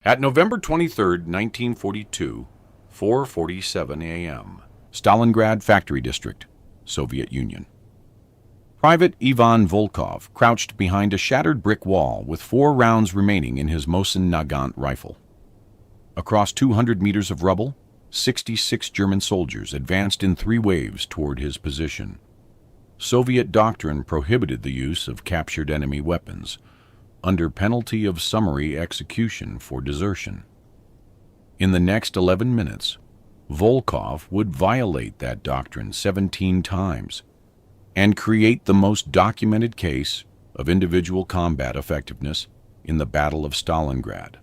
At November 23, 1942, 4:47 a.m., Stalingrad Factory District, Soviet Union. Private Ivan Volkov crouched behind a shattered brick wall with 4 rounds remaining in his Mosin-Nagant rifle. Across 200 meters of rubble, 66 German soldiers advanced in 3 waves toward his position. Soviet doctrine prohibited the use of captured enemy weapons, under penalty of summary execution for desertion. In the next 11 minutes, Volkov would violate that doctrine 17 times and create the most documented case of individual combat effectiveness in the Battle of Stalingrad,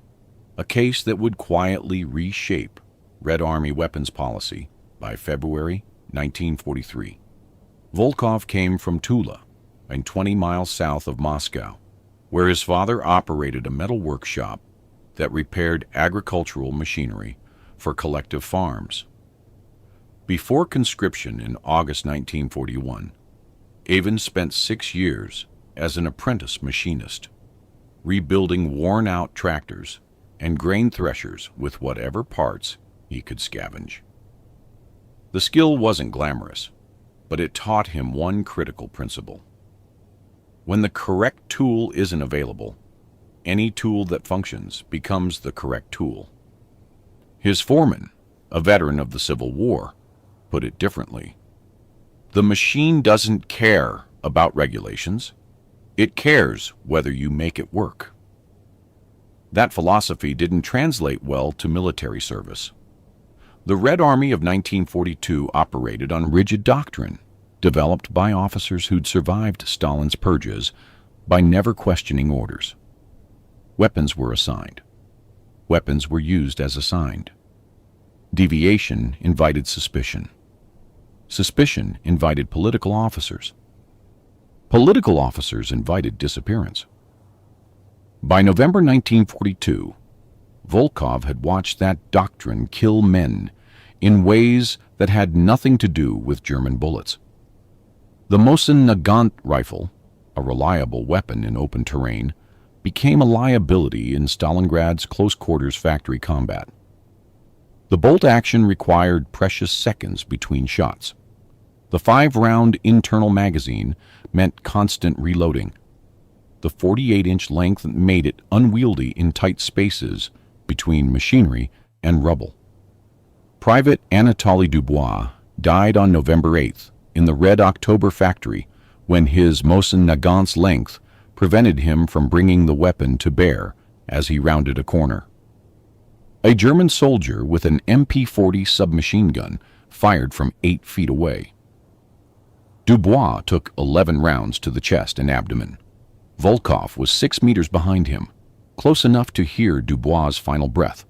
a case that would quietly reshape Red Army weapons policy by February 1943. Volkov came from Tula, and 20 miles south of Moscow, where his father operated a metal workshop that repaired agricultural machinery for collective farms. Before conscription in August 1941, Ivan spent 6 years as an apprentice machinist, rebuilding worn-out tractors and grain threshers with whatever parts he could scavenge. The skill wasn't glamorous, but it taught him one critical principle. When the correct tool isn't available, any tool that functions becomes the correct tool. His foreman, a veteran of the Civil War, put it differently. The machine doesn't care about regulations. It cares whether you make it work. That philosophy didn't translate well to military service. The Red Army of 1942 operated on rigid doctrine, developed by officers who'd survived Stalin's purges by never questioning orders. Weapons were assigned. Weapons were used as assigned. Deviation invited suspicion. Suspicion invited political officers. Political officers invited disappearance. By November 1942, Volkov had watched that doctrine kill men in ways that had nothing to do with German bullets. The Mosin-Nagant rifle, a reliable weapon in open terrain, became a liability in Stalingrad's close-quarters factory combat. The bolt action required precious seconds between shots. The 5-round internal magazine meant constant reloading. The 48-inch length made it unwieldy in tight spaces between machinery and rubble. Private Anatoly Dubois died on November 8th in the Red October factory when his Mosin-Nagant's length prevented him from bringing the weapon to bear as he rounded a corner. A German soldier with an MP-40 submachine gun fired from 8 feet away. Dubois took 11 rounds to the chest and abdomen. Volkov was 6 meters behind him, close enough to hear Dubois' final breath,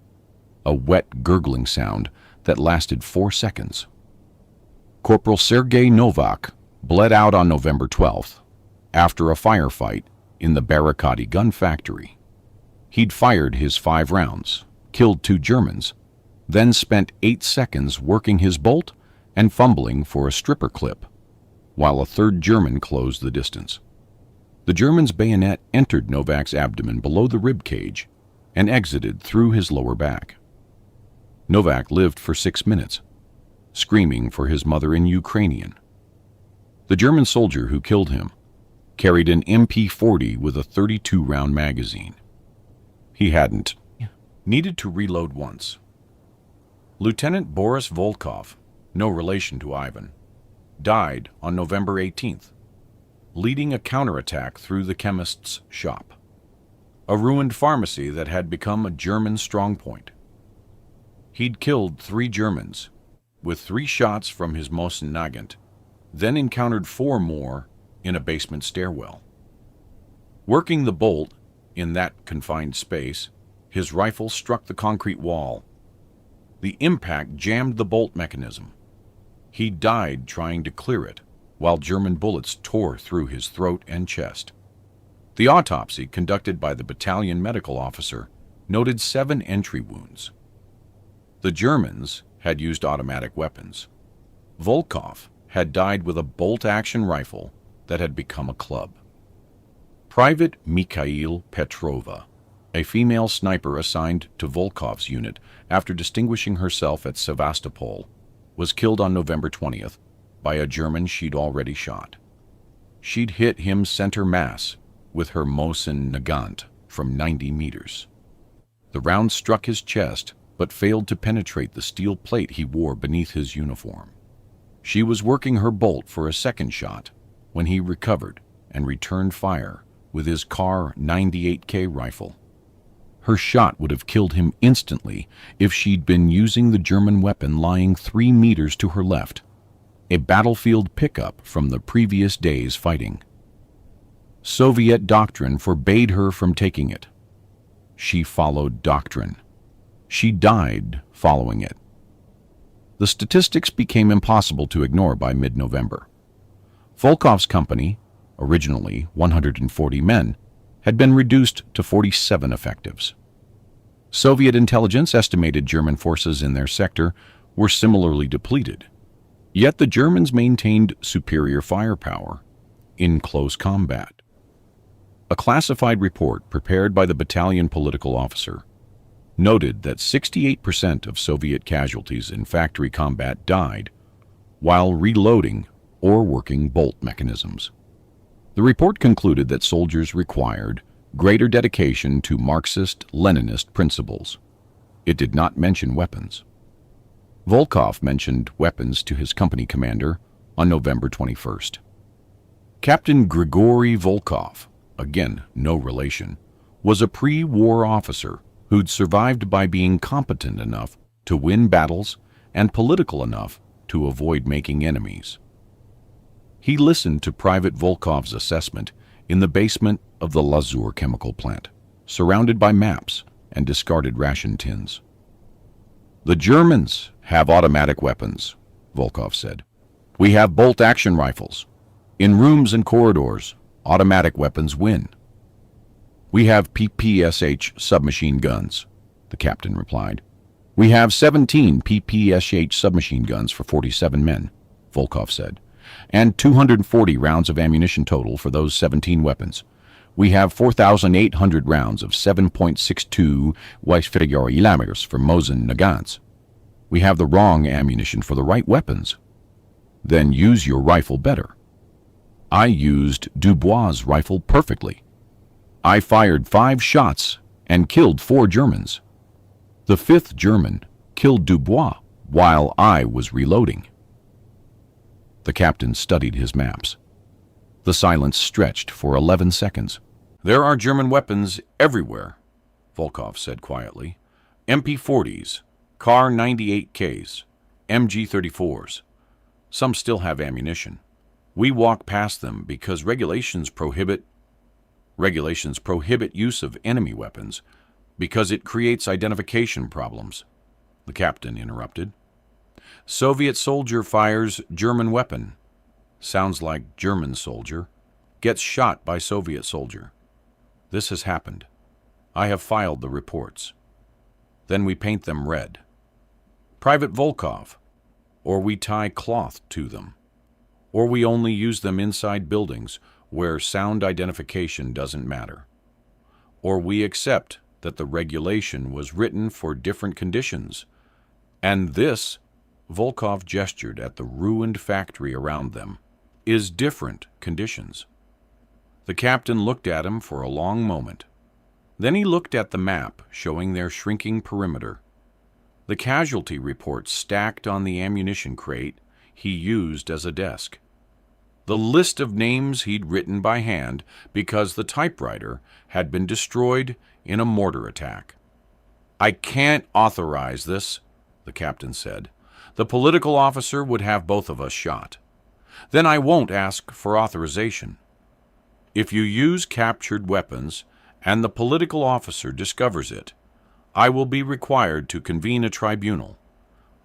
a wet gurgling sound that lasted 4 seconds. Corporal Sergei Novak bled out on November 12th after a firefight in the Barricade gun factory. He'd fired his 5 rounds, killed 2 Germans, then spent 8 seconds working his bolt and fumbling for a stripper clip, while a 3rd German closed the distance. The German's bayonet entered Novak's abdomen below the rib cage and exited through his lower back. Novak lived for 6 minutes, screaming for his mother in Ukrainian. The German soldier who killed him carried an MP-40 with a 32-round magazine. He hadn't needed to reload once. Lieutenant Boris Volkov, no relation to Ivan, died on November 18th, leading a counterattack through the chemist's shop, a ruined pharmacy that had become a German strongpoint. He'd killed 3 Germans with 3 shots from his Mosin-Nagant, then encountered 4 more in a basement stairwell. Working the bolt in that confined space, his rifle struck the concrete wall. The impact jammed the bolt mechanism. He died trying to clear it, while German bullets tore through his throat and chest. The autopsy, conducted by the battalion medical officer, noted 7 entry wounds. The Germans had used automatic weapons. Volkov had died with a bolt-action rifle that had become a club. Private Mikhail Petrova, A female sniper assigned to Volkov's unit after distinguishing herself at Sevastopol was killed on November 20th by a German she'd already shot. She'd hit him center mass with her Mosin-Nagant from 90 meters. The round struck his chest but failed to penetrate the steel plate he wore beneath his uniform. She was working her bolt for a second shot when he recovered and returned fire with his Kar 98K rifle. Her shot would have killed him instantly if she'd been using the German weapon lying 3 meters to her left, a battlefield pickup from the previous day's fighting. Soviet doctrine forbade her from taking it. She followed doctrine. She died following it. The statistics became impossible to ignore by mid-November. Volkov's company, originally 140 men, had been reduced to 47 effectives. Soviet intelligence estimated German forces in their sector were similarly depleted, yet the Germans maintained superior firepower in close combat. A classified report prepared by the battalion political officer noted that 68% of Soviet casualties in factory combat died while reloading or working bolt mechanisms. The report concluded that soldiers required greater dedication to Marxist-Leninist principles. It did not mention weapons. Volkov mentioned weapons to his company commander on November 21st. Captain Grigory Volkov, again no relation, was a pre-war officer who'd survived by being competent enough to win battles and political enough to avoid making enemies. He listened to Private Volkov's assessment in the basement of the Lazur chemical plant, surrounded by maps and discarded ration tins. "The Germans have automatic weapons," Volkov said. "We have bolt-action rifles. In rooms and corridors, automatic weapons win." "We have PPSH submachine guns," the captain replied. "We have 17 PPSH submachine guns for 47 men," Volkov said, "and 240 rounds of ammunition total for those 17 weapons. We have 4,800 rounds of 7.62 mm for Mosin-Nagants. We have the wrong ammunition for the right weapons." "Then use your rifle better." "I used Dubois' rifle perfectly. I fired 5 shots and killed 4 Germans. The 5th German killed Dubois while I was reloading." The captain studied his maps. The silence stretched for 11 seconds. "There are German weapons everywhere," Volkov said quietly. "MP-40s, Kar 98Ks, MG-34s. Some still have ammunition. We walk past them because regulations prohibit use of enemy weapons because it creates identification problems," the captain interrupted. "Soviet soldier fires German weapon. Sounds like German soldier. Gets shot by Soviet soldier. This has happened. I have filed the reports. Then we paint them red. Private Volkov. Or we tie cloth to them. Or we only use them inside buildings where sound identification doesn't matter. Or we accept that the regulation was written for different conditions, and this," Volkov gestured at the ruined factory around them, "is different conditions." The captain looked at him for a long moment. Then he looked at the map showing their shrinking perimeter. The casualty reports stacked on the ammunition crate he used as a desk. The list of names he'd written by hand because the typewriter had been destroyed in a mortar attack. "I can't authorize this," the captain said. "The political officer would have both of us shot. Then I won't ask for authorization. If you use captured weapons and the political officer discovers it, I will be required to convene a tribunal.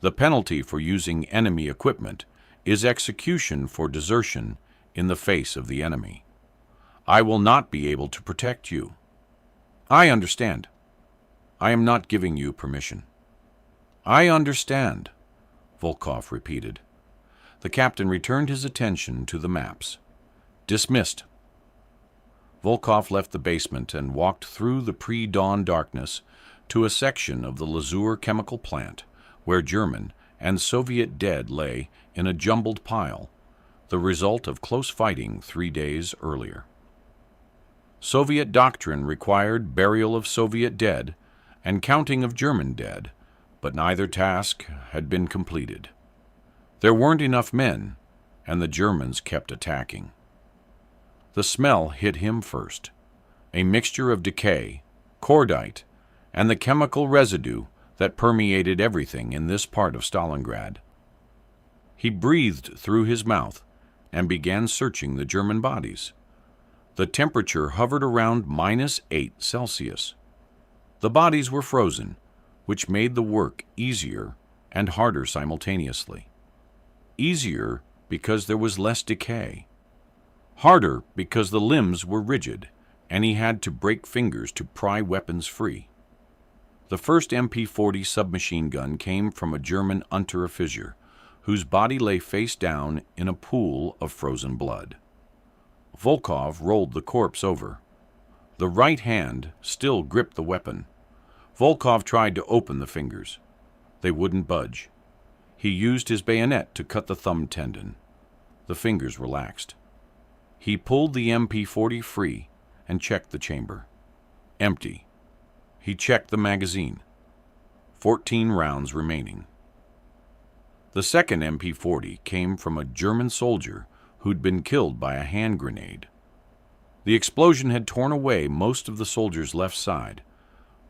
The penalty for using enemy equipment is execution for desertion in the face of the enemy. I will not be able to protect you." "I understand. I am not giving you permission." "I understand," Volkov repeated. The captain returned his attention to the maps. "Dismissed." Volkov left the basement and walked through the pre-dawn darkness to a section of the Lazur chemical plant where German and Soviet dead lay in a jumbled pile, the result of close fighting 3 days earlier. Soviet doctrine required burial of Soviet dead and counting of German dead, but neither task had been completed. There weren't enough men, and the Germans kept attacking. The smell hit him first, a mixture of decay, cordite, and the chemical residue that permeated everything in this part of Stalingrad. He breathed through his mouth and began searching the German bodies. The temperature hovered around -8°C. The bodies were frozen, which made the work easier and harder simultaneously. Easier because there was less decay. Harder because the limbs were rigid, and he had to break fingers to pry weapons free. The first MP-40 submachine gun came from a German Unteroffizier, whose body lay face down in a pool of frozen blood. Volkov rolled the corpse over. The right hand still gripped the weapon. Volkov tried to open the fingers. They wouldn't budge. He used his bayonet to cut the thumb tendon. The fingers relaxed. He pulled the MP-40 free and checked the chamber. Empty. He checked the magazine. 14 rounds remaining. The second MP-40 came from a German soldier who'd been killed by a hand grenade. The explosion had torn away most of the soldier's left side,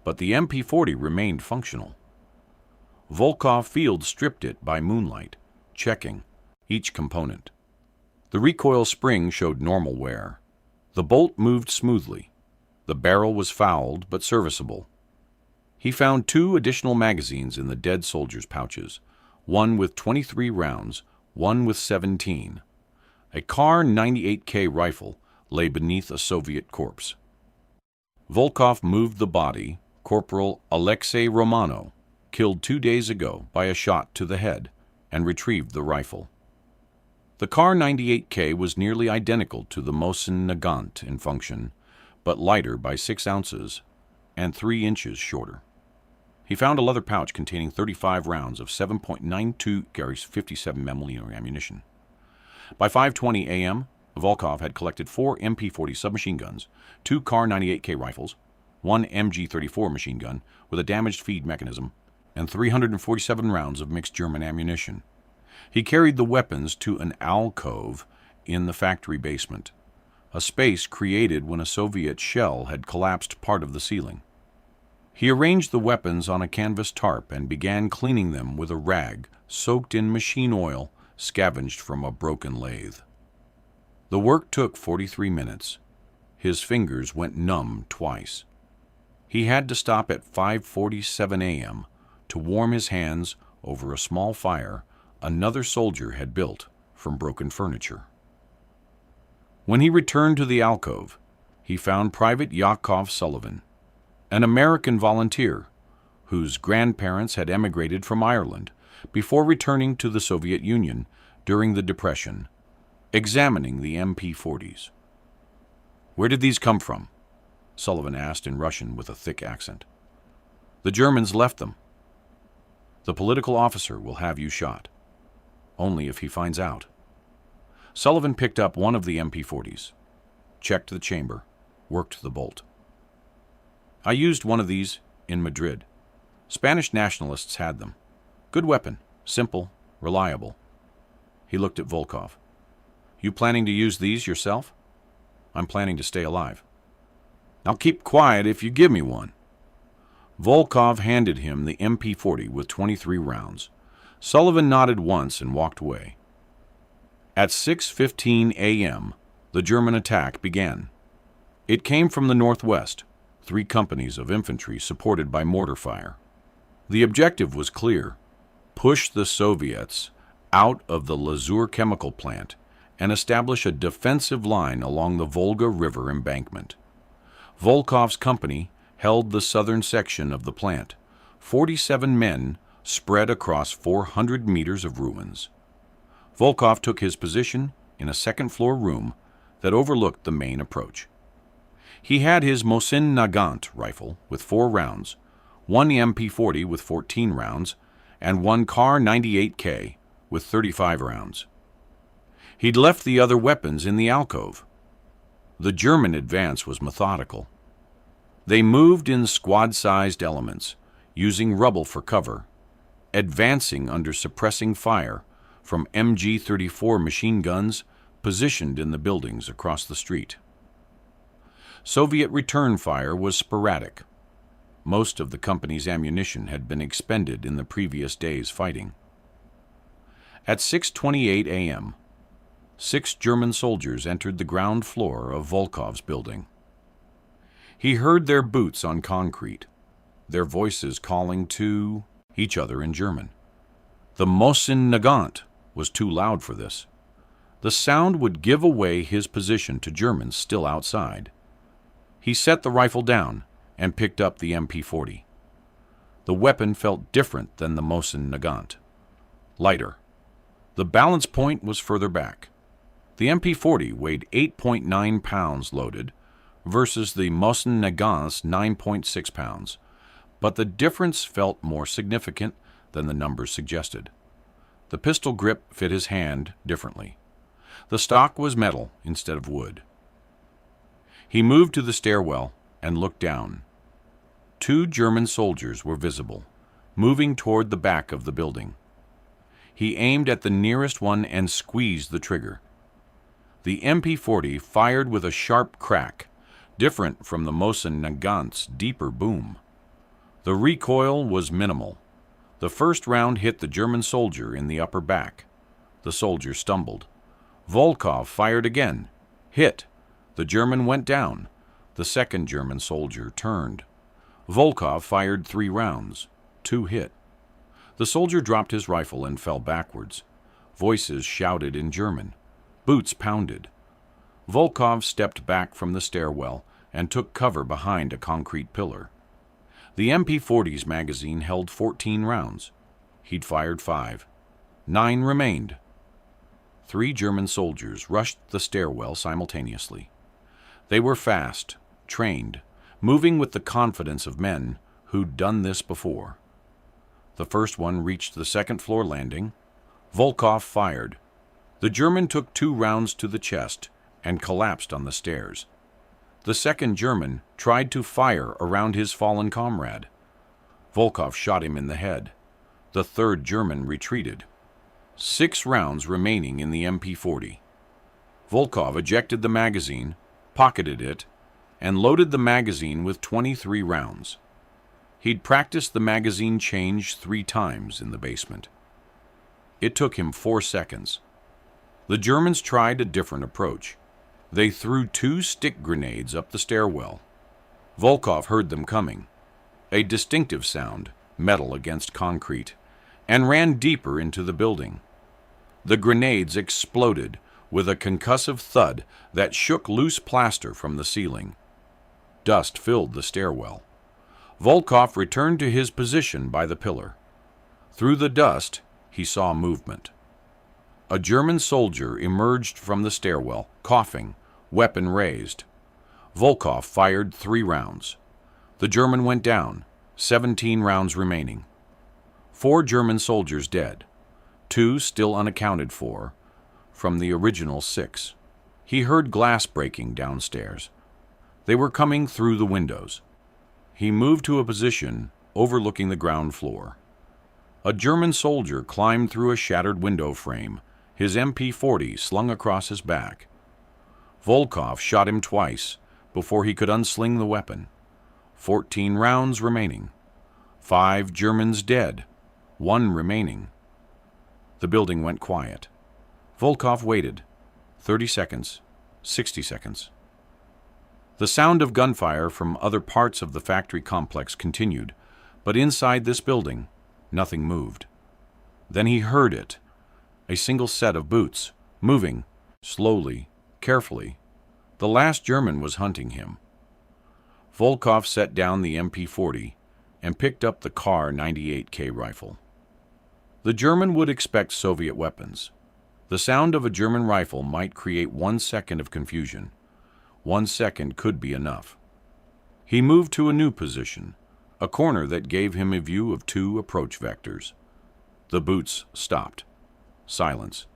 but the MP-40 remained functional. Volkov field stripped it by moonlight, checking each component. The recoil spring showed normal wear. The bolt moved smoothly. The barrel was fouled but serviceable. He found 2 additional magazines in the dead soldier's pouches, one with 23 rounds, one with 17. A Kar 98K rifle lay beneath a Soviet corpse. Volkov moved the body, Corporal Alexei Romano, killed 2 days ago by a shot to the head, and retrieved the rifle. The Kar 98K was nearly identical to the Mosin-Nagant in function, but lighter by 6 ounces and 3 inches shorter. He found a leather pouch containing 35 rounds of 7.92 Garry's 57mm ammunition. By 5:20 a.m., Volkov had collected 4 MP-40 submachine guns, 2 Kar 98K rifles, 1 MG-34 machine gun with a damaged feed mechanism, and 347 rounds of mixed German ammunition. He carried the weapons to an alcove in the factory basement, a space created when a Soviet shell had collapsed part of the ceiling. He arranged the weapons on a canvas tarp and began cleaning them with a rag soaked in machine oil scavenged from a broken lathe. The work took 43 minutes. His fingers went numb twice. He had to stop at 5:47 a.m. to warm his hands over a small fire another soldier had built from broken furniture. When he returned to the alcove, he found Private Yakov Sullivan, an American volunteer whose grandparents had emigrated from Ireland before returning to the Soviet Union during the Depression, examining the MP-40s. "Where did these come from?" Sullivan asked in Russian with a thick accent. "The Germans left them. The political officer will have you shot. Only if he finds out." Sullivan picked up one of the MP-40s, checked the chamber, worked the bolt. "I used one of these in Madrid. Spanish nationalists had them. Good weapon, simple, reliable." He looked at Volkov. "You planning to use these yourself?" "I'm planning to stay alive." "I'll keep quiet if you give me one." Volkov handed him the MP-40 with 23 rounds. Sullivan nodded once and walked away. At 6:15 a.m., the German attack began. It came from the northwest, 3 companies of infantry supported by mortar fire. The objective was clear: push the Soviets out of the Lazur chemical plant and establish a defensive line along the Volga River embankment. Volkov's company held the southern section of the plant, 47 men spread across 400 meters of ruins. Volkov took his position in a second-floor room that overlooked the main approach. He had his Mosin-Nagant rifle with 4 rounds, one MP-40 with 14 rounds, and one Kar 98K with 35 rounds. He'd left the other weapons in the alcove. The German advance was methodical. They moved in squad-sized elements, using rubble for cover, advancing under suppressing fire from MG-34 machine guns positioned in the buildings across the street. Soviet return fire was sporadic. Most of the company's ammunition had been expended in the previous day's fighting. At 6:28 a.m., 6 German soldiers entered the ground floor of Volkov's building. He heard their boots on concrete, their voices calling to each other in German. The Mosin-Nagant was too loud for this. The sound would give away his position to Germans still outside. He set the rifle down and picked up the MP-40. The weapon felt different than the Mosin-Nagant. Lighter. The balance point was further back. The MP-40 weighed 8.9 pounds loaded versus the Mosin-Nagant's 9.6 pounds, but the difference felt more significant than the numbers suggested. The pistol grip fit his hand differently. The stock was metal instead of wood. He moved to the stairwell and looked down. 2 German soldiers were visible, moving toward the back of the building. He aimed at the nearest one and squeezed the trigger. The MP-40 fired with a sharp crack, different from the Mosin-Nagant's deeper boom. The recoil was minimal. The first round hit the German soldier in the upper back. The soldier stumbled. Volkov fired again. Hit. The German went down. The second German soldier turned. Volkov fired 3 rounds. 2 hit. The soldier dropped his rifle and fell backwards. Voices shouted in German. Boots pounded. Volkov stepped back from the stairwell and took cover behind a concrete pillar. The MP-40's magazine held 14 rounds. He'd fired 5. 9 remained. 3 German soldiers rushed the stairwell simultaneously. They were fast, trained, moving with the confidence of men who'd done this before. The first one reached the second-floor landing. Volkov fired. The German took 2 rounds to the chest and collapsed on the stairs. The second German tried to fire around his fallen comrade. Volkov shot him in the head. The third German retreated. 6 rounds remaining in the MP-40. Volkov ejected the magazine, pocketed it, and loaded the magazine with 23 rounds. He'd practiced the magazine change 3 times in the basement. It took him 4 seconds. The Germans tried a different approach. They threw 2 stick grenades up the stairwell. Volkov heard them coming, a distinctive sound, metal against concrete, and ran deeper into the building. The grenades exploded with a concussive thud that shook loose plaster from the ceiling. Dust filled the stairwell. Volkov returned to his position by the pillar. Through the dust, he saw movement. A German soldier emerged from the stairwell, coughing, weapon raised. Volkov fired 3 rounds. The German went down, 17 rounds remaining. 4 German soldiers dead, 2 still unaccounted for, from the original 6. He heard glass breaking downstairs. They were coming through the windows. He moved to a position overlooking the ground floor. A German soldier climbed through a shattered window frame, his MP-40 slung across his back. Volkov shot him twice before he could unsling the weapon. 14 rounds remaining. 5 Germans dead, 1 remaining. The building went quiet. Volkov waited. 30 seconds, 60 seconds. The sound of gunfire from other parts of the factory complex continued, but inside this building, nothing moved. Then he heard it, a single set of boots, moving, slowly, carefully. The last German was hunting him. Volkov set down the MP-40 and picked up the Kar 98K rifle. The German would expect Soviet weapons. The sound of a German rifle might create 1 second of confusion. 1 second could be enough. He moved to a new position, a corner that gave him a view of 2 approach vectors. The boots stopped. Silence.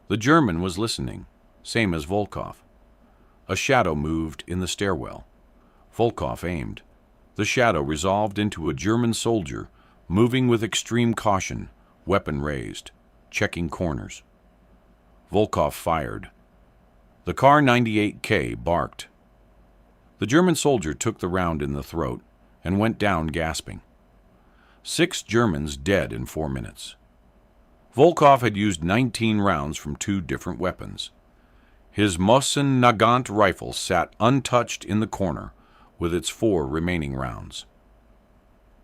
The German was listening, same as Volkov. A shadow moved in the stairwell. Volkov aimed. The shadow resolved into a German soldier, moving with extreme caution, weapon raised, checking corners. Volkov fired. The Kar 98K barked. The German soldier took the round in the throat and went down gasping. 6 Germans dead in 4 minutes. Volkov had used 19 rounds from 2 different weapons. His Mosin-Nagant rifle sat untouched in the corner with its 4 remaining rounds.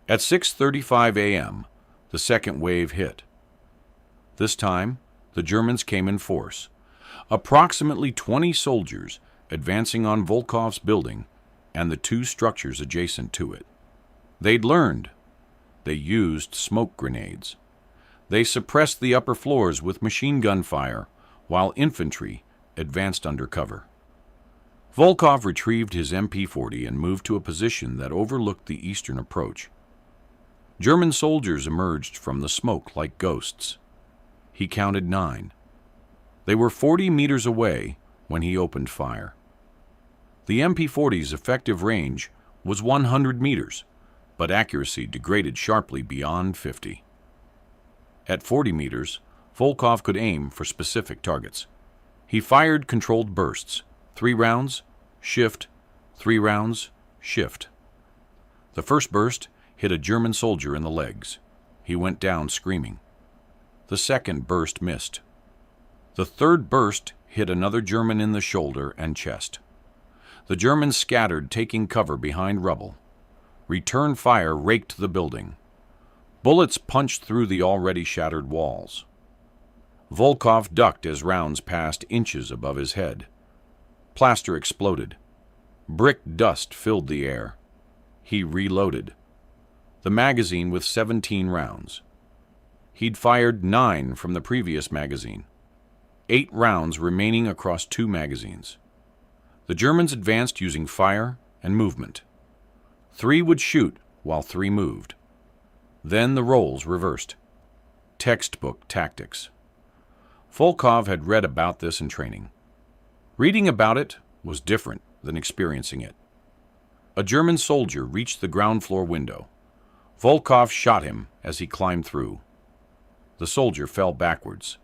At 6:35 a.m., the second wave hit. This time, the Germans came in force, approximately 20 soldiers advancing on Volkov's building and the 2 structures adjacent to it. They'd learned. They used smoke grenades. They suppressed the upper floors with machine gun fire, while infantry advanced under cover. Volkov retrieved his MP-40 and moved to a position that overlooked the eastern approach. German soldiers emerged from the smoke like ghosts. He counted 9. They were 40 meters away when he opened fire. The MP-40's effective range was 100 meters, but accuracy degraded sharply beyond 50. At 40 meters, Volkov could aim for specific targets. He fired controlled bursts, 3 rounds, shift, 3 rounds, shift. The first burst hit a German soldier in the legs. He went down screaming. The second burst missed. The third burst hit another German in the shoulder and chest. The Germans scattered, taking cover behind rubble. Return fire raked the building. Bullets punched through the already shattered walls. Volkov ducked as rounds passed inches above his head. Plaster exploded. Brick dust filled the air. He reloaded. The magazine with 17 rounds. He'd fired 9 from the previous magazine. 8 rounds remaining across 2 magazines. The Germans advanced using fire and movement. 3 would shoot while 3 moved. Then the roles reversed. Textbook tactics. Volkov had read about this in training. Reading about it was different than experiencing it. A German soldier reached the ground floor window. Volkov shot him as he climbed through. The soldier fell backwards.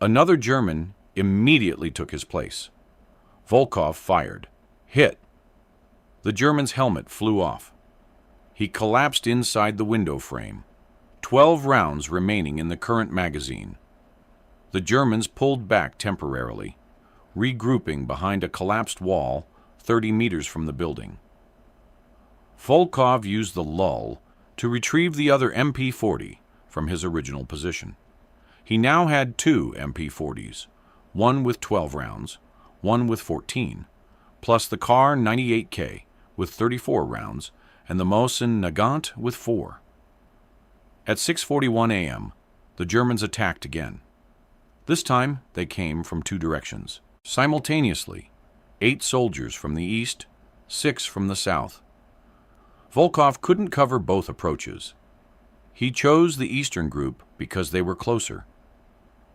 Another German immediately took his place. Volkov fired. Hit. The German's helmet flew off. He collapsed inside the window frame. 12 rounds remaining in the current magazine. The Germans pulled back temporarily, regrouping behind a collapsed wall 30 meters from the building. Volkov used the lull to retrieve the other MP-40 from his original position. He now had 2 MP-40s, one with 12 rounds, one with 14, plus the Kar 98K with 34 rounds and the Mosin-Nagant with 4. At 6:41 a.m., the Germans attacked again. This time, they came from 2 directions. Simultaneously, 8 soldiers from the east, 6 from the south. Volkov couldn't cover both approaches. He chose the eastern group because they were closer.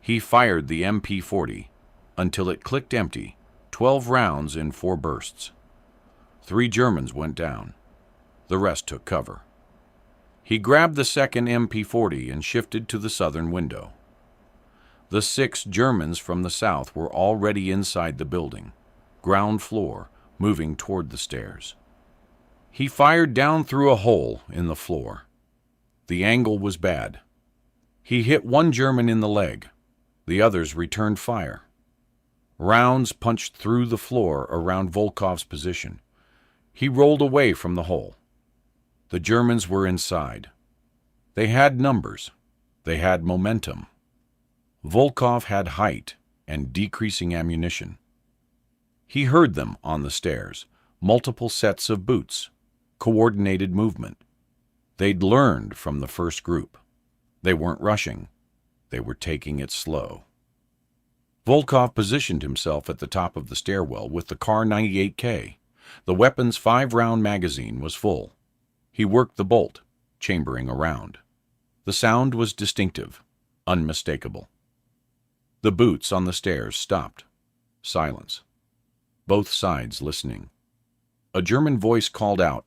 He fired the MP-40 until it clicked empty, 12 rounds in 4 bursts. 3 Germans went down. The rest took cover. He grabbed the second MP-40 and shifted to the southern window. The 6 Germans from the south were already inside the building, ground floor, moving toward the stairs. He fired down through a hole in the floor. The angle was bad. He hit 1 German in the leg. The others returned fire. Rounds punched through the floor around Volkov's position. He rolled away from the hole. The Germans were inside. They had numbers. They had momentum. Volkov had height and decreasing ammunition. He heard them on the stairs, multiple sets of boots, coordinated movement. They'd learned from the first group. They weren't rushing. They were taking it slow. Volkov positioned himself at the top of the stairwell with the Kar 98K. The weapon's 5-round magazine was full. He worked the bolt, chambering around. The sound was distinctive, unmistakable. The boots on the stairs stopped. Silence. Both sides listening. A German voice called out,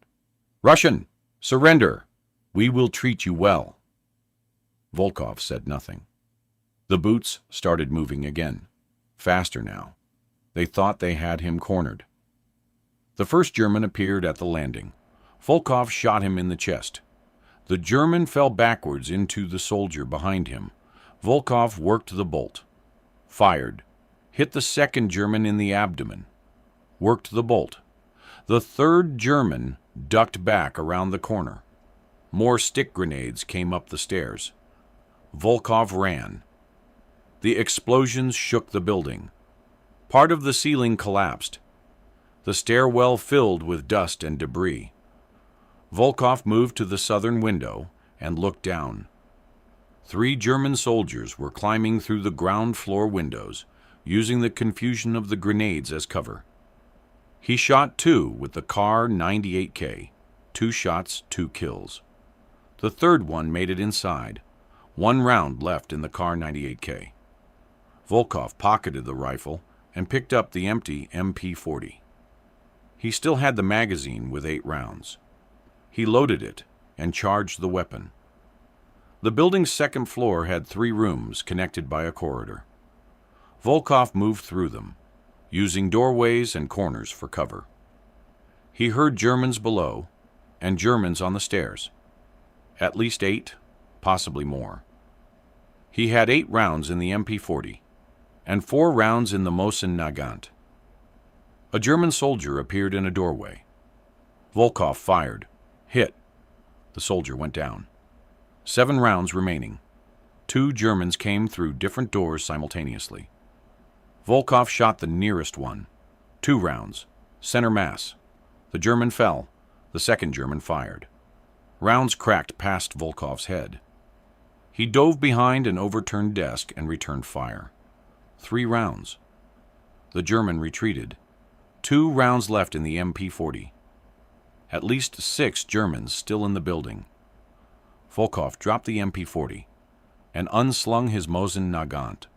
"Russian, surrender! We will treat you well." Volkov said nothing. The boots started moving again, faster now. They thought they had him cornered. The first German appeared at the landing. Volkov shot him in the chest. The German fell backwards into the soldier behind him. Volkov worked the bolt. Fired. Hit the second German in the abdomen. Worked the bolt. The third German ducked back around the corner. More stick grenades came up the stairs. Volkov ran. The explosions shook the building. Part of the ceiling collapsed. The stairwell filled with dust and debris. Volkov moved to the southern window and looked down. 3 German soldiers were climbing through the ground floor windows, using the confusion of the grenades as cover. He shot 2 with the Kar 98K. 2 shots, 2 kills. The third one made it inside. 1 round left in the Kar 98K. Volkov pocketed the rifle and picked up the empty MP-40. He still had the magazine with 8 rounds. He loaded it and charged the weapon. The building's second floor had 3 rooms connected by a corridor. Volkov moved through them, using doorways and corners for cover. He heard Germans below and Germans on the stairs. At least 8, possibly more. He had 8 rounds in the MP-40 and 4 rounds in the Mosin-Nagant. A German soldier appeared in a doorway. Volkov fired. Hit. The soldier went down. 7 rounds remaining. 2 Germans came through different doors simultaneously. Volkov shot the nearest one. 2 rounds. Center mass. The German fell. The second German fired. Rounds cracked past Volkov's head. He dove behind an overturned desk and returned fire. 3 rounds. The German retreated. 2 rounds left in the MP-40. At least 6 Germans still in the building. Volkov dropped the MP-40 and unslung his Mosin-Nagant.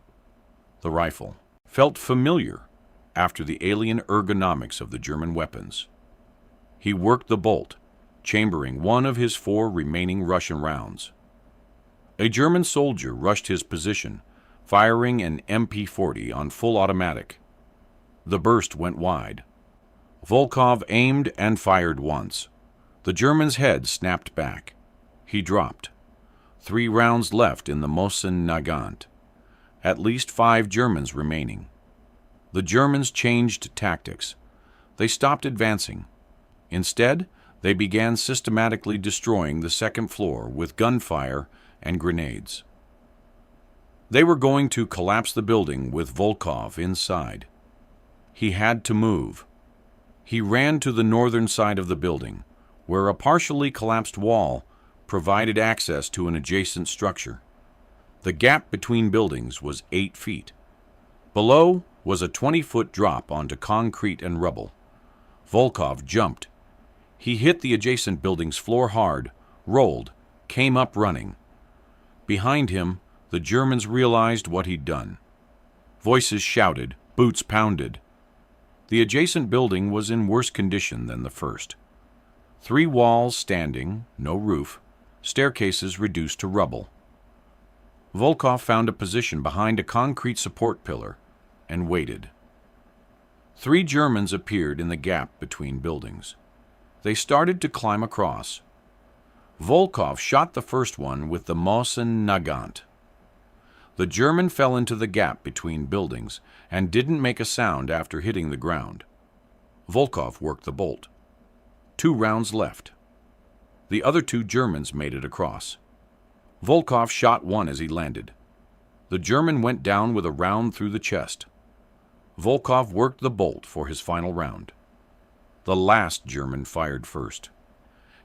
The rifle felt familiar after the alien ergonomics of the German weapons. He worked the bolt, chambering one of his 4 remaining Russian rounds. A German soldier rushed his position, firing an MP-40 on full automatic. The burst went wide. Volkov aimed and fired once. The German's head snapped back. He dropped. 3 rounds left in the Mosin-Nagant. At least 5 Germans remaining. The Germans changed tactics. They stopped advancing. Instead, they began systematically destroying the second floor with gunfire and grenades. They were going to collapse the building with Volkov inside. He had to move. He ran to the northern side of the building, where a partially collapsed wall provided access to an adjacent structure. The gap between buildings was 8 feet. Below was a 20-foot drop onto concrete and rubble. Volkov jumped. He hit the adjacent building's floor hard, rolled, came up running. Behind him, the Germans realized what he'd done. Voices shouted, boots pounded. The adjacent building was in worse condition than the first. 3 walls standing, no roof, staircases reduced to rubble. Volkov found a position behind a concrete support pillar and waited. 3 Germans appeared in the gap between buildings. They started to climb across. Volkov shot the first one with the Mosin-Nagant. The German fell into the gap between buildings and didn't make a sound after hitting the ground. Volkov worked the bolt. 2 rounds left. The other 2 Germans made it across. Volkov shot one as he landed. The German went down with a round through the chest. Volkov worked the bolt for his final round. The last German fired first.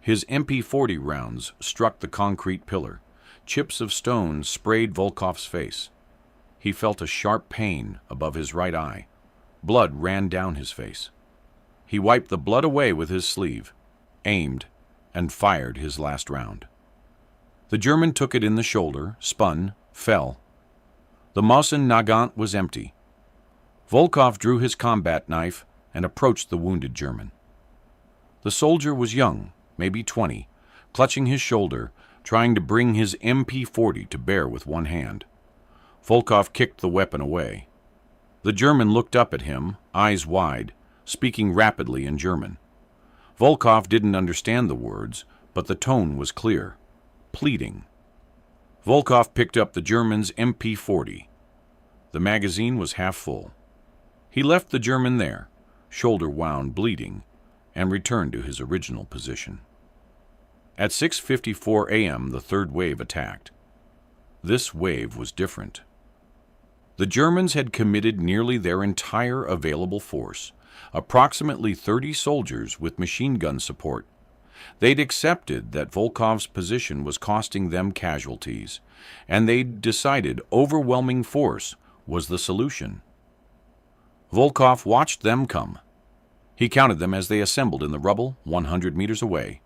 His MP-40 rounds struck the concrete pillar. Chips of stone sprayed Volkov's face. He felt a sharp pain above his right eye. Blood ran down his face. He wiped the blood away with his sleeve, aimed, and fired his last round. The German took it in the shoulder, spun, fell. The Mosin-Nagant was empty. Volkov drew his combat knife and approached the wounded German. The soldier was young, maybe 20, clutching his shoulder, trying to bring his MP-40 to bear with one hand. Volkov kicked the weapon away. The German looked up at him, eyes wide, speaking rapidly in German. Volkov didn't understand the words, but the tone was clear, pleading. Volkov picked up the German's MP-40. The magazine was half full. He left the German there, shoulder wound, bleeding, and returned to his original position. At 6:54 a.m., the third wave attacked. This wave was different. The Germans had committed nearly their entire available force, approximately 30 soldiers with machine gun support. They'd accepted that Volkov's position was costing them casualties, and they'd decided overwhelming force was the solution. Volkov watched them come. He counted them as they assembled in the rubble 100 meters away.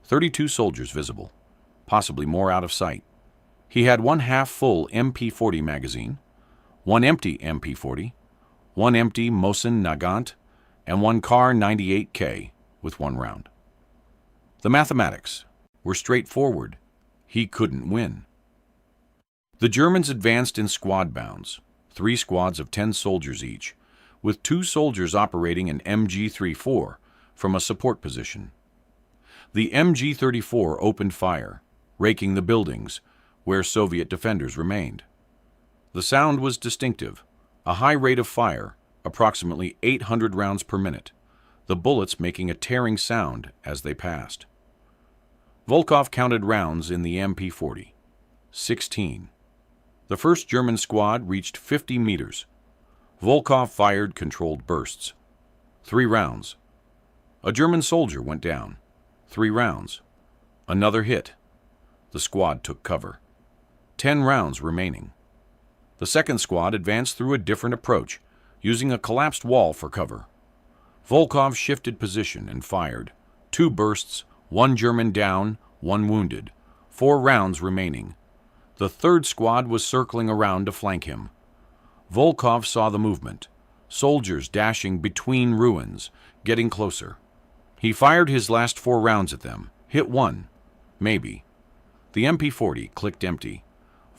32 soldiers visible, possibly more out of sight. He had one half-full MP-40 magazine, one empty MP-40, one empty Mosin-Nagant, and one Kar 98K with one round. The mathematics were straightforward. He couldn't win. The Germans advanced in squad bounds, 3 squads of 10 soldiers each, with 2 soldiers operating an MG-34 from a support position. The MG-34 opened fire, raking the buildings where Soviet defenders remained. The sound was distinctive, a high rate of fire, approximately 800 rounds per minute, the bullets making a tearing sound as they passed. Volkov counted rounds in the MP-40. 16. The first German squad reached 50 meters. Volkov fired controlled bursts. 3 rounds. A German soldier went down. 3 rounds. Another hit. The squad took cover. 10 rounds remaining. The second squad advanced through a different approach, using a collapsed wall for cover. Volkov shifted position and fired. 2 bursts, 1 German down, 1 wounded. 4 rounds remaining. The third squad was circling around to flank him. Volkov saw the movement, soldiers dashing between ruins, getting closer. He fired his last 4 rounds at them, hit 1, maybe. The MP-40 clicked empty.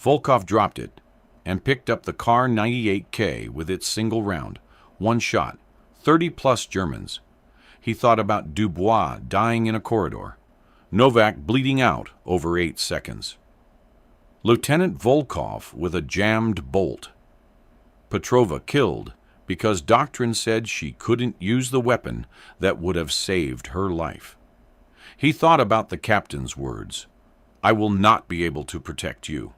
Volkov dropped it and picked up the Kar 98K with its single round, 1 shot, 30-plus Germans. He thought about Dubois dying in a corridor, Novak bleeding out over 8 seconds. Lieutenant Volkov with a jammed bolt. Petrova killed because doctrine said she couldn't use the weapon that would have saved her life. He thought about the captain's words, "I will not be able to protect you."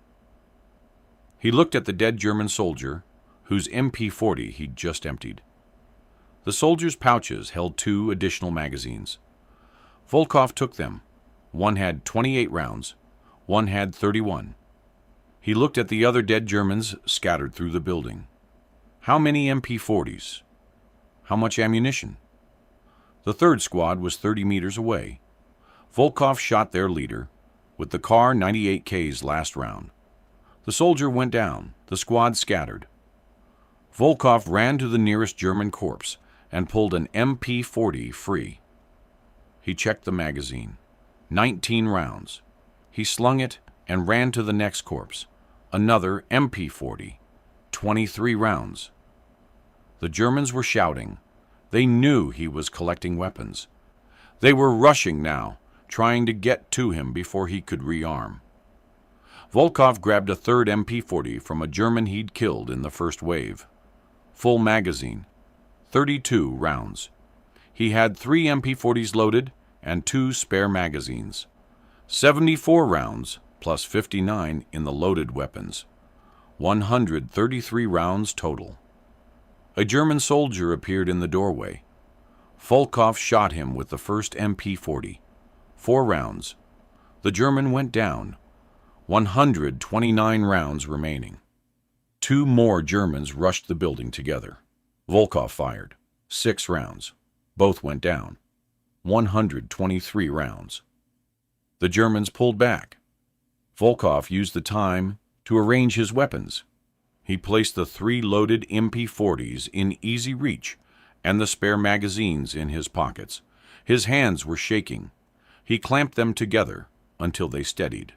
He looked at the dead German soldier, whose MP-40 he'd just emptied. The soldier's pouches held 2 additional magazines. Volkov took them. One had 28 rounds, one had 31. He looked at the other dead Germans scattered through the building. How many MP-40s? How much ammunition? The third squad was 30 meters away. Volkov shot their leader with the Kar 98K's last round. The soldier went down, the squad scattered. Volkov ran to the nearest German corpse and pulled an MP-40 free. He checked the magazine. 19 rounds. He slung it and ran to the next corpse. Another MP-40. 23 rounds. The Germans were shouting. They knew he was collecting weapons. They were rushing now, trying to get to him before he could rearm. Volkov grabbed a third MP-40 from a German he'd killed in the first wave. Full magazine. 32 rounds. He had 3 MP-40s loaded and 2 spare magazines. 74 rounds plus 59 in the loaded weapons. 133 rounds total. A German soldier appeared in the doorway. Volkov shot him with the first MP-40. 4 rounds. The German went down. 129 rounds remaining. 2 more Germans rushed the building together. Volkov fired. 6 rounds. Both went down. 123 rounds. The Germans pulled back. Volkov used the time to arrange his weapons. He placed the 3 loaded MP-40s in easy reach and the spare magazines in his pockets. His hands were shaking. He clamped them together until they steadied.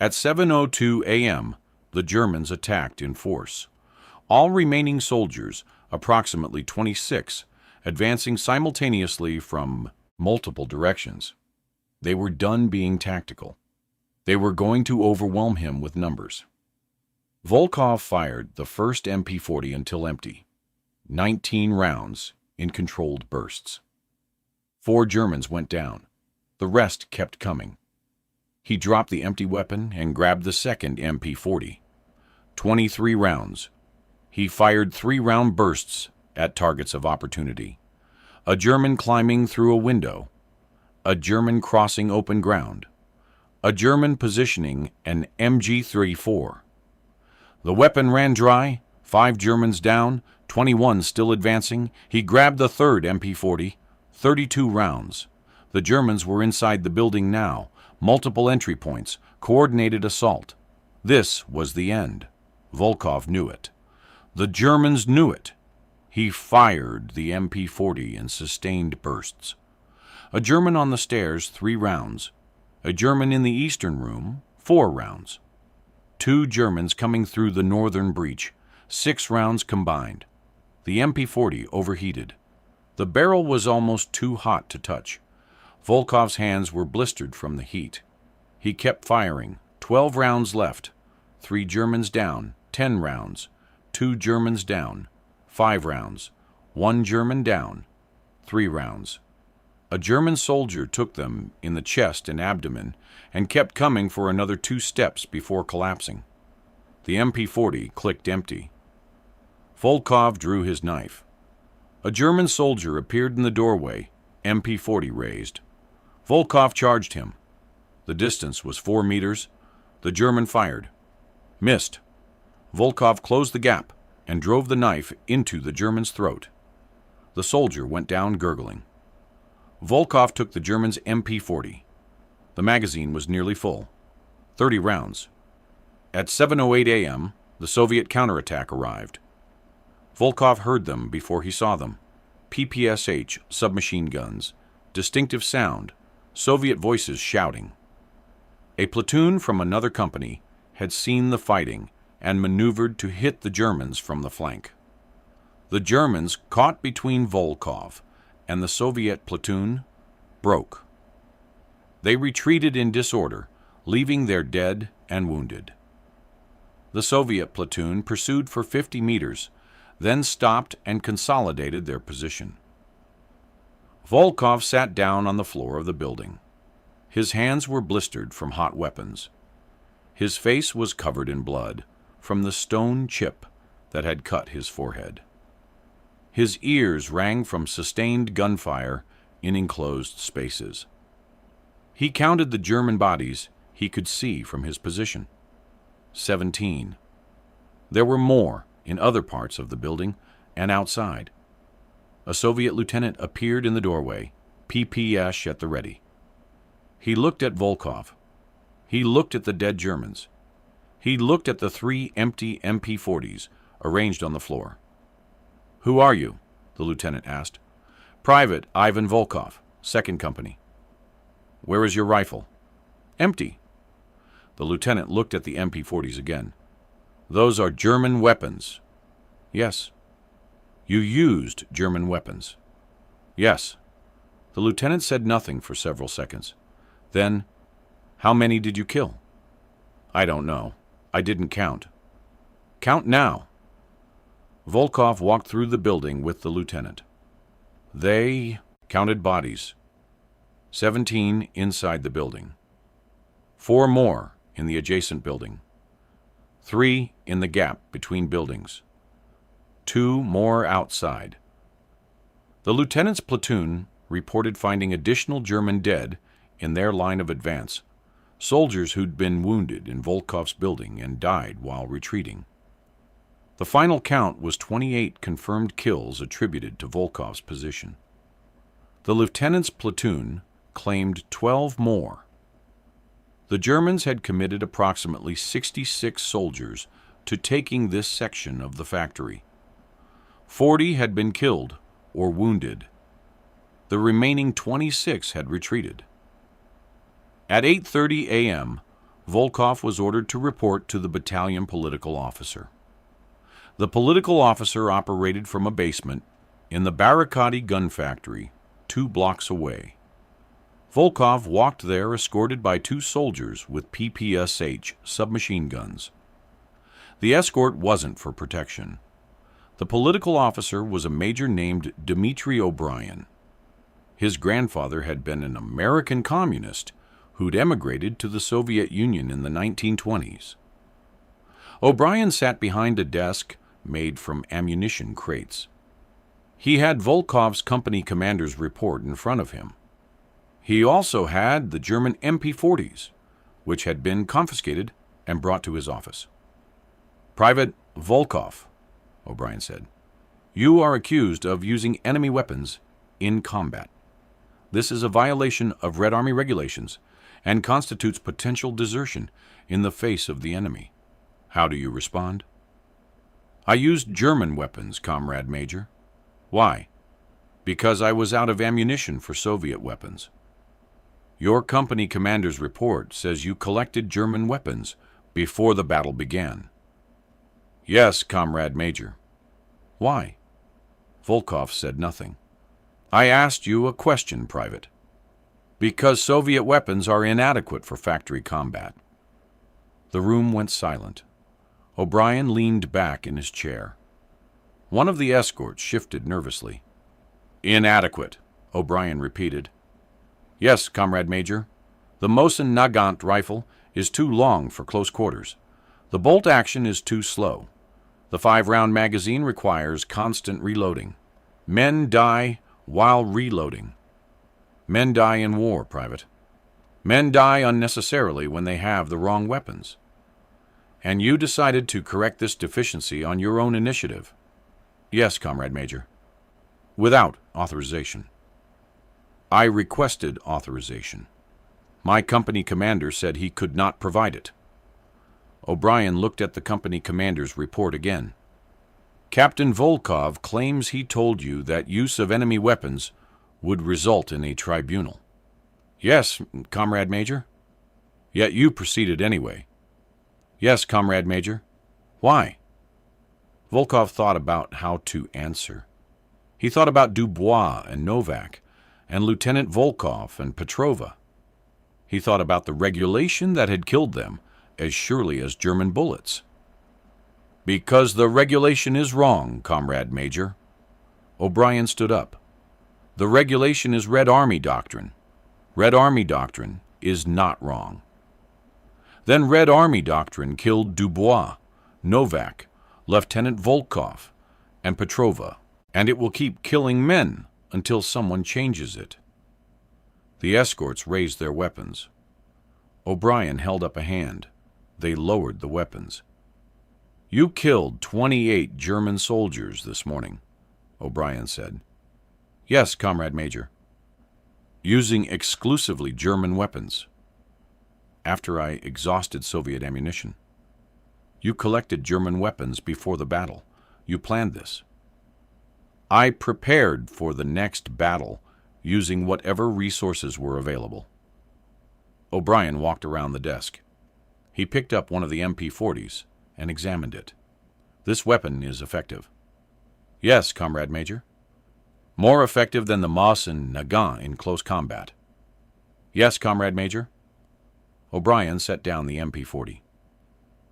At 7:02 a.m., the Germans attacked in force. All remaining soldiers, approximately 26, advancing simultaneously from multiple directions. They were done being tactical. They were going to overwhelm him with numbers. Volkov fired the first MP-40 until empty. 19 rounds in controlled bursts. 4 Germans went down. The rest kept coming. He dropped the empty weapon and grabbed the second MP-40. 23 rounds. He fired 3-round bursts at targets of opportunity. A German climbing through a window. A German crossing open ground. A German positioning an MG-34. The weapon ran dry, 5 Germans down, 21 still advancing. He grabbed the third MP-40, 32 rounds. The Germans were inside the building now, multiple entry points, coordinated assault. This was the end. Volkov knew it. The Germans knew it. He fired the MP-40 in sustained bursts. A German on the stairs, 3 rounds. A German in the eastern room, 4 rounds. 2 Germans coming through the northern breach, 6 rounds combined. The MP-40 overheated. The barrel was almost too hot to touch. Volkov's hands were blistered from the heat. He kept firing. 12 rounds left. 3 Germans down, 10 rounds. 2 Germans down, 5 rounds. 1 German down, 3 rounds. A German soldier took them in the chest and abdomen and kept coming for another 2 steps before collapsing. The MP-40 clicked empty. Volkov drew his knife. A German soldier appeared in the doorway, MP-40 raised. Volkov charged him. The distance was 4 meters. The German fired. Missed. Volkov closed the gap and drove the knife into the German's throat. The soldier went down gurgling. Volkov took the German's MP-40. The magazine was nearly full. 30 rounds. At 7:08 a.m., the Soviet counterattack arrived. Volkov heard them before he saw them. PPSH submachine guns. Distinctive sound. Soviet voices shouting. A platoon from another company had seen the fighting and maneuvered to hit the Germans from the flank. The Germans, caught between Volkov and the Soviet platoon, broke. They retreated in disorder, leaving their dead and wounded. The Soviet platoon pursued for 50 meters, then stopped and consolidated their position. Volkov sat down on the floor of the building. His hands were blistered from hot weapons. His face was covered in blood from the stone chip that had cut his forehead. His ears rang from sustained gunfire in enclosed spaces. He counted the German bodies he could see from his position. 17. There were more in other parts of the building and outside. A Soviet lieutenant appeared in the doorway, PPS at the ready. He looked at Volkov. He looked at the dead Germans. He looked at the 3 empty MP-40s arranged on the floor. "Who are you?" the lieutenant asked. "Private Ivan Volkov, 2nd Company." "Where is your rifle?" "Empty." The lieutenant looked at the MP-40s again. "Those are German weapons." "Yes." "You used German weapons." "Yes." The lieutenant said nothing for several seconds. Then, "How many did you kill?" "I don't know. I didn't count." "Count now." Volkov walked through the building with the lieutenant. They counted bodies. 17 inside the building. 4 more in the adjacent building. 3 in the gap between buildings. 2 more outside. The lieutenant's platoon reported finding additional German dead in their line of advance, soldiers who'd been wounded in Volkov's building and died while retreating. The final count was 28 confirmed kills attributed to Volkov's position. The lieutenant's platoon claimed 12 more. The Germans had committed approximately 66 soldiers to taking this section of the factory. 40 had been killed or wounded. The remaining 26 had retreated. At 8:30 a.m., Volkov was ordered to report to the battalion political officer. The political officer operated from a basement in the Barricadi gun factory 2 blocks away. Volkov walked there escorted by 2 soldiers with PPSH submachine guns. The escort wasn't for protection. The political officer was a major named Dmitry O'Brien. His grandfather had been an American communist who'd emigrated to the Soviet Union in the 1920s. O'Brien sat behind a desk made from ammunition crates. He had Volkov's company commander's report in front of him. He also had the German MP-40s, which had been confiscated and brought to his office. "Private Volkov," O'Brien said, "you are accused of using enemy weapons in combat. This is a violation of Red Army regulations and constitutes potential desertion in the face of the enemy. How do you respond?" "I used German weapons, Comrade Major." "Why?" "Because I was out of ammunition for Soviet weapons." "Your company commander's report says you collected German weapons before the battle began." "Yes, Comrade Major." "Why?" Volkov said nothing. "I asked you a question, Private." "Because Soviet weapons are inadequate for factory combat." The room went silent. O'Brien leaned back in his chair. One of the escorts shifted nervously. "Inadequate," O'Brien repeated. "Yes, Comrade Major. The Mosin-Nagant rifle is too long for close quarters. The bolt action is too slow. The 5-round magazine requires constant reloading. Men die while reloading. Men die in war, Private. Men die unnecessarily when they have the wrong weapons. And you decided to correct this deficiency on your own initiative." "Yes, Comrade Major." "Without authorization." "I requested authorization. My company commander said he could not provide it." O'Brien looked at the company commander's report again. "Captain Volkov claims he told you that use of enemy weapons would result in a tribunal." "Yes, Comrade Major." "Yet you proceeded anyway." "Yes, Comrade Major." "Why?" Volkov thought about how to answer. He thought about Dubois and Novak, and Lieutenant Volkov and Petrova. He thought about the regulation that had killed them as surely as German bullets. "Because the regulation is wrong, Comrade Major." O'Brien stood up. "The regulation is Red Army doctrine. Red Army doctrine is not wrong." "Then Red Army doctrine killed Dubois, Novak, Lieutenant Volkov, and Petrova, and it will keep killing men until someone changes it." The escorts raised their weapons. O'Brien held up a hand. They lowered the weapons. "You killed 28 German soldiers this morning," O'Brien said. "Yes, Comrade Major." "Using exclusively German weapons." "After I exhausted Soviet ammunition." "You collected German weapons before the battle. You planned this." "I prepared for the next battle using whatever resources were available." O'Brien walked around the desk. He picked up one of the MP-40s and examined it. "This weapon is effective." "Yes, Comrade Major." "More effective than the Mosin-Nagant in close combat." "Yes, Comrade Major." O'Brien set down the MP-40.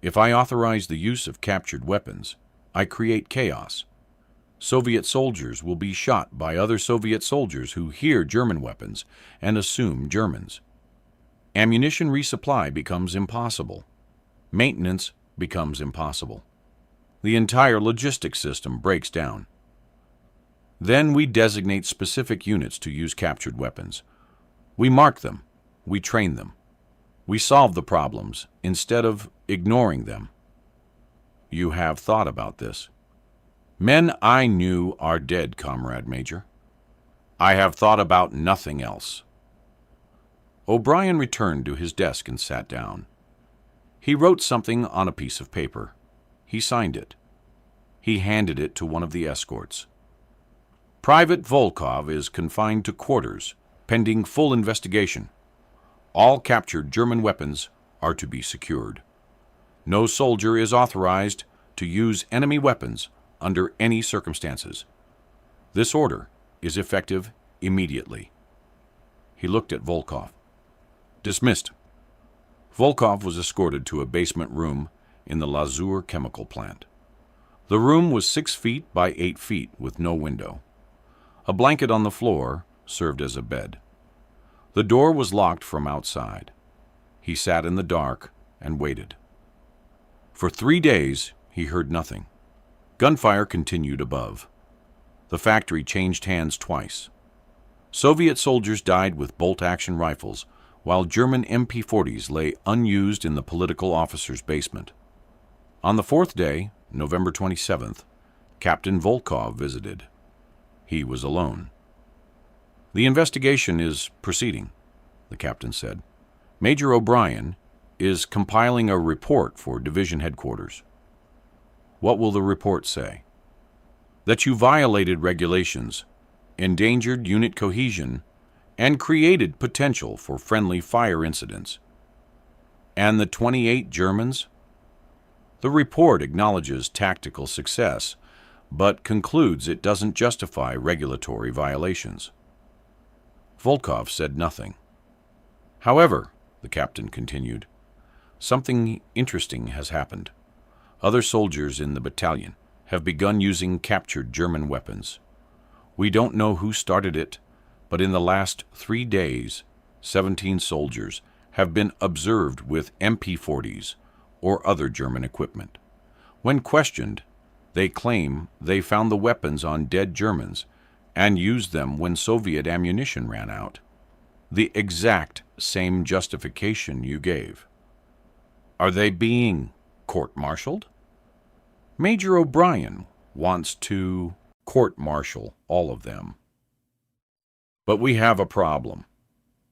"If I authorize the use of captured weapons, I create chaos. Soviet soldiers will be shot by other Soviet soldiers who hear German weapons and assume Germans. Ammunition resupply becomes impossible. Maintenance becomes impossible. The entire logistics system breaks down. Then we designate specific units to use captured weapons. We mark them. We train them. We solve the problems instead of ignoring them." you have thought about this. Men I knew are dead, Comrade Major. I have thought about nothing else. O'Brien returned to his desk and sat down. He wrote something on a piece of paper. He signed it. He handed it to one of the escorts. Private Volkov is confined to quarters, pending full investigation. All captured German weapons are to be secured. No soldier is authorized to use enemy weapons under any circumstances. This order is effective immediately. He looked at Volkov. Dismissed. Volkov was escorted to a basement room in the Lazur chemical plant. The room was 6 feet by 8 feet with no window. A blanket on the floor served as a bed. The door was locked from outside. He sat in the dark and waited. For 3 days, he heard nothing. Gunfire continued above. The factory changed hands twice. Soviet soldiers died with bolt-action rifles, while German MP-40s lay unused in the political officer's basement. On the 4th day, November 27th, Captain Volkov visited. He was alone. The investigation is proceeding, the captain said. Major O'Brien is compiling a report for division headquarters. What will the report say? That you violated regulations, endangered unit cohesion, and created potential for friendly fire incidents. And the 28 Germans? The report acknowledges tactical success, but concludes it doesn't justify regulatory violations. Volkov said nothing. However, the captain continued, something interesting has happened. Other soldiers in the battalion have begun using captured German weapons. We don't know who started it, but in the last 3 days, 17 soldiers have been observed with MP-40s or other German equipment. When questioned, they claim they found the weapons on dead Germans and used them when Soviet ammunition ran out. The exact same justification you gave. Are they being court-martialed? Major O'Brien wants to court-martial all of them. But we have a problem.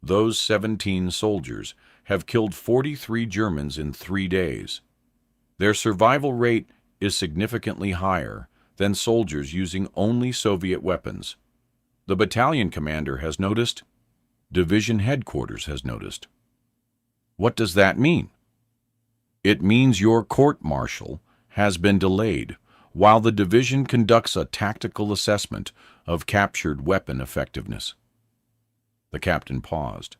Those 17 soldiers have killed 43 Germans in 3 days. Their survival rate is significantly higher than soldiers using only Soviet weapons. The battalion commander has noticed. Division headquarters has noticed. What does that mean? It means your court-martial has been delayed while the division conducts a tactical assessment of captured weapon effectiveness. The captain paused.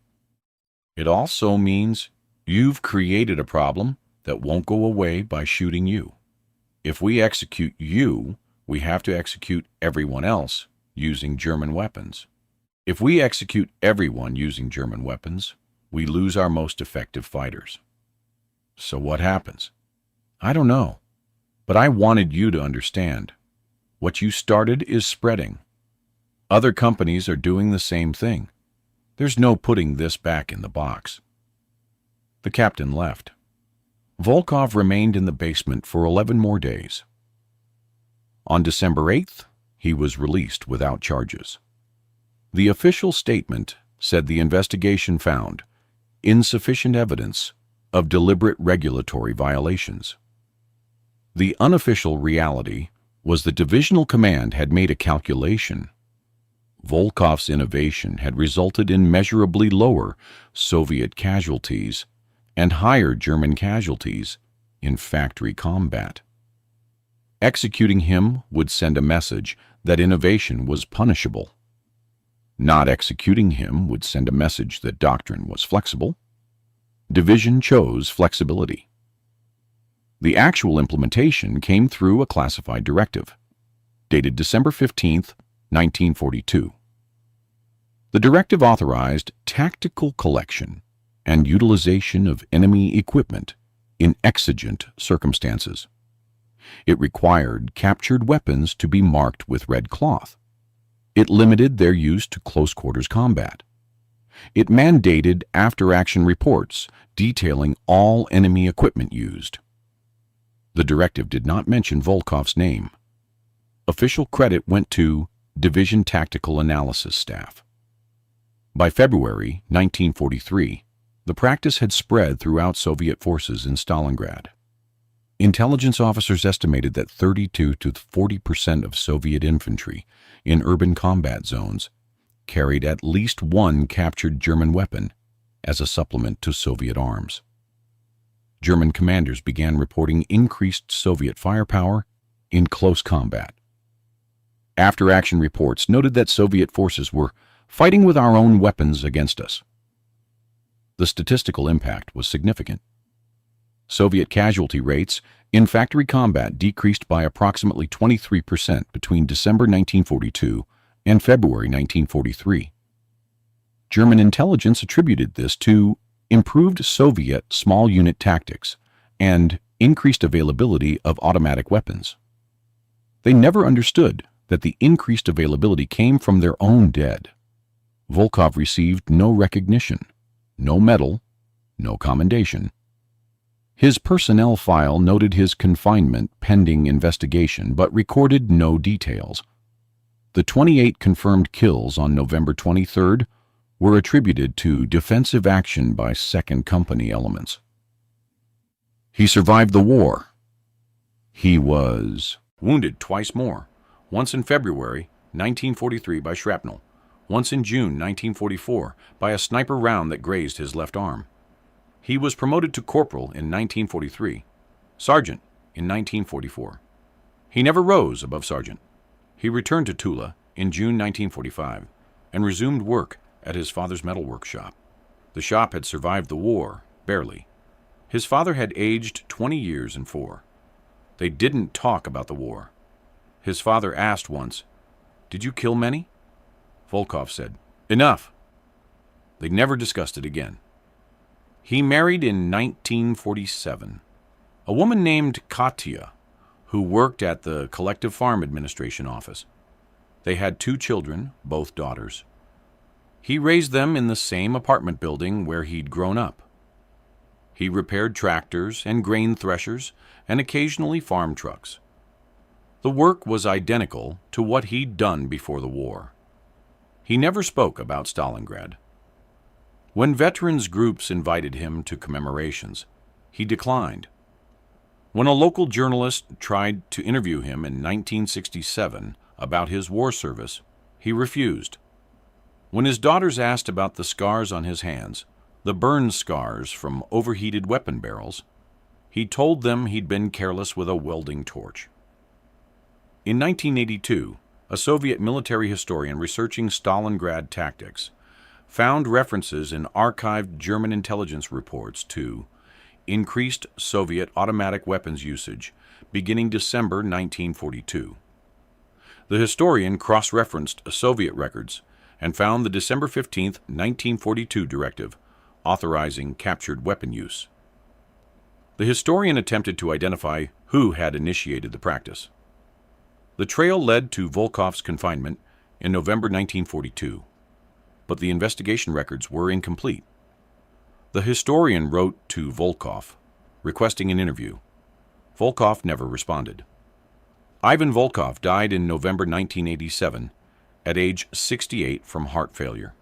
It also means you've created a problem that won't go away by shooting you. If we execute you, we have to execute everyone else using German weapons. If we execute everyone using German weapons, we lose our most effective fighters. So what happens? I don't know, but I wanted you to understand. What you started is spreading. Other companies are doing the same thing. There's no putting this back in the box. The captain left. Volkov remained in the basement for 11 more days. On December 8th, he was released without charges. The official statement said the investigation found insufficient evidence of deliberate regulatory violations. The unofficial reality was the divisional command had made a calculation. Volkov's innovation had resulted in measurably lower Soviet casualties and higher German casualties in factory combat. Executing him would send a message that innovation was punishable. Not executing him would send a message that doctrine was flexible. Division chose flexibility. The actual implementation came through a classified directive, dated December 15th, 1942. The directive authorized tactical collection and utilization of enemy equipment in exigent circumstances. It required captured weapons to be marked with red cloth. It limited their use to close-quarters combat. It mandated after-action reports detailing all enemy equipment used. The directive did not mention Volkov's name. Official credit went to Division Tactical Analysis Staff. By February 1943, the practice had spread throughout Soviet forces in Stalingrad. Intelligence officers estimated that 32 to 40% of Soviet infantry in urban combat zones carried at least one captured German weapon as a supplement to Soviet arms. German commanders began reporting increased Soviet firepower in close combat. After-action reports noted that Soviet forces were fighting with our own weapons against us. The statistical impact was significant. Soviet casualty rates in factory combat decreased by approximately 23% between December 1942 and February 1943. German intelligence attributed this to improved Soviet small unit tactics and increased availability of automatic weapons. They never understood that the increased availability came from their own dead. Volkov received no recognition, no medal, no commendation. His personnel file noted his confinement pending investigation but recorded no details. The 28 confirmed kills on November 23rd were attributed to defensive action by Second Company elements. He survived the war. He was wounded twice more, once in February 1943 by shrapnel, once in June 1944 by a sniper round that grazed his left arm. He was promoted to corporal in 1943, sergeant in 1944. He never rose above sergeant. He returned to Tula in June 1945 and resumed work at his father's metal workshop. The shop had survived the war, barely. His father had aged 20 years and 4. They didn't talk about the war. His father asked once, "Did you kill many?" Volkov said, "Enough." They never discussed it again. He married in 1947 a woman named Katya, who worked at the Collective Farm Administration office. They had 2 children, both daughters. He raised them in the same apartment building where he'd grown up. He repaired tractors and grain threshers and occasionally farm trucks. The work was identical to what he'd done before the war. He never spoke about Stalingrad. When veterans groups invited him to commemorations, he declined. When a local journalist tried to interview him in 1967 about his war service, he refused. When his daughters asked about the scars on his hands, the burn scars from overheated weapon barrels, he told them he'd been careless with a welding torch. In 1982, a Soviet military historian researching Stalingrad tactics found references in archived German intelligence reports to increased Soviet automatic weapons usage beginning December 1942. The historian cross-referenced Soviet records and found the December 15, 1942 directive authorizing captured weapon use. The historian attempted to identify who had initiated the practice. The trail led to Volkov's confinement in November 1942, but the investigation records were incomplete. The historian wrote to Volkov, requesting an interview. Volkov never responded. Ivan Volkov died in November 1987 at age 68 from heart failure.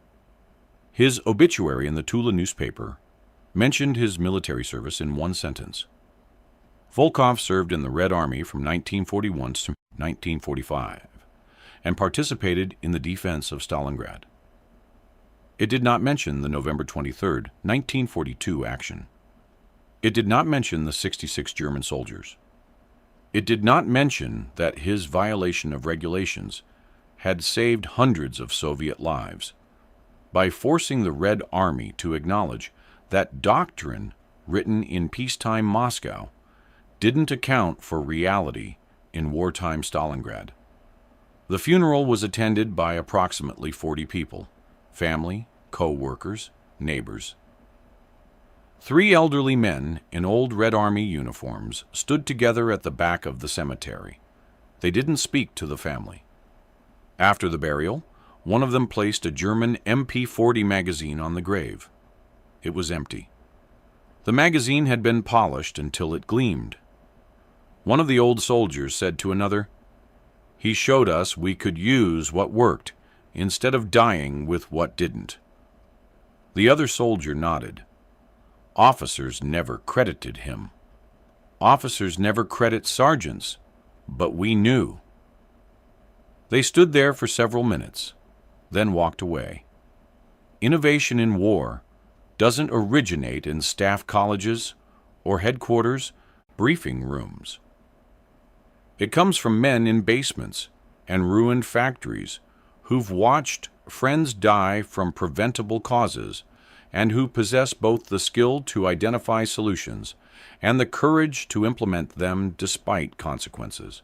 His obituary in the Tula newspaper mentioned his military service in one sentence. Volkov served in the Red Army from 1941 to 1945 and participated in the defense of Stalingrad. It did not mention the November 23, 1942 action. It did not mention the 66 German soldiers. It did not mention that his violation of regulations had saved hundreds of Soviet lives by forcing the Red Army to acknowledge that doctrine written in peacetime Moscow didn't account for reality in wartime Stalingrad. The funeral was attended by approximately 40 people, family, co-workers, neighbors. 3 elderly men in old Red Army uniforms stood together at the back of the cemetery. They didn't speak to the family. After the burial, one of them placed a German MP-40 magazine on the grave. It was empty. The magazine had been polished until it gleamed. One of the old soldiers said to another, "He showed us we could use what worked instead of dying with what didn't." The other soldier nodded. Officers never credited him. Officers never credit sergeants, but we knew. They stood there for several minutes, then walked away. Innovation in war doesn't originate in staff colleges or headquarters briefing rooms. It comes from men in basements and ruined factories who've watched friends die from preventable causes and who possess both the skill to identify solutions and the courage to implement them despite consequences.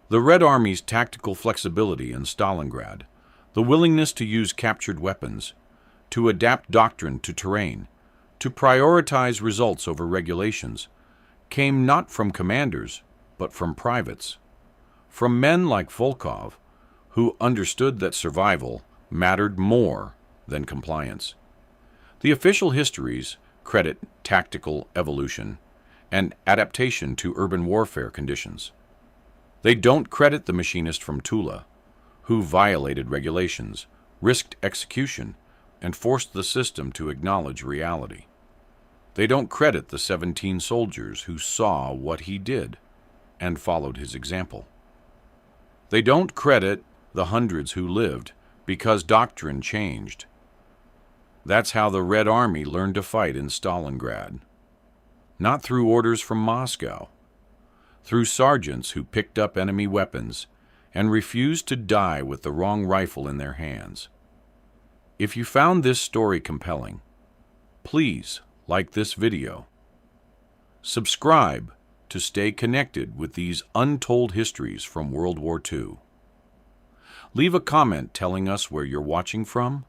The Red Army's tactical flexibility in Stalingrad, the willingness to use captured weapons, to adapt doctrine to terrain, to prioritize results over regulations, came not from commanders, but from privates, from men like Volkov, who understood that survival mattered more than compliance. The official histories credit tactical evolution and adaptation to urban warfare conditions. They don't credit the machinist from Tula, who violated regulations, risked execution, and forced the system to acknowledge reality. They don't credit the 17 soldiers who saw what he did and followed his example. They don't credit the hundreds who lived because doctrine changed. That's how the Red Army learned to fight in Stalingrad. Not through orders from Moscow, through sergeants who picked up enemy weapons and refused to die with the wrong rifle in their hands. If you found this story compelling, please like this video. Subscribe to stay connected with these untold histories from World War II. Leave a comment telling us where you're watching from,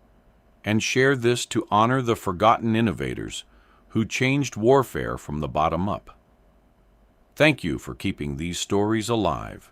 and share this to honor the forgotten innovators who changed warfare from the bottom up. Thank you for keeping these stories alive.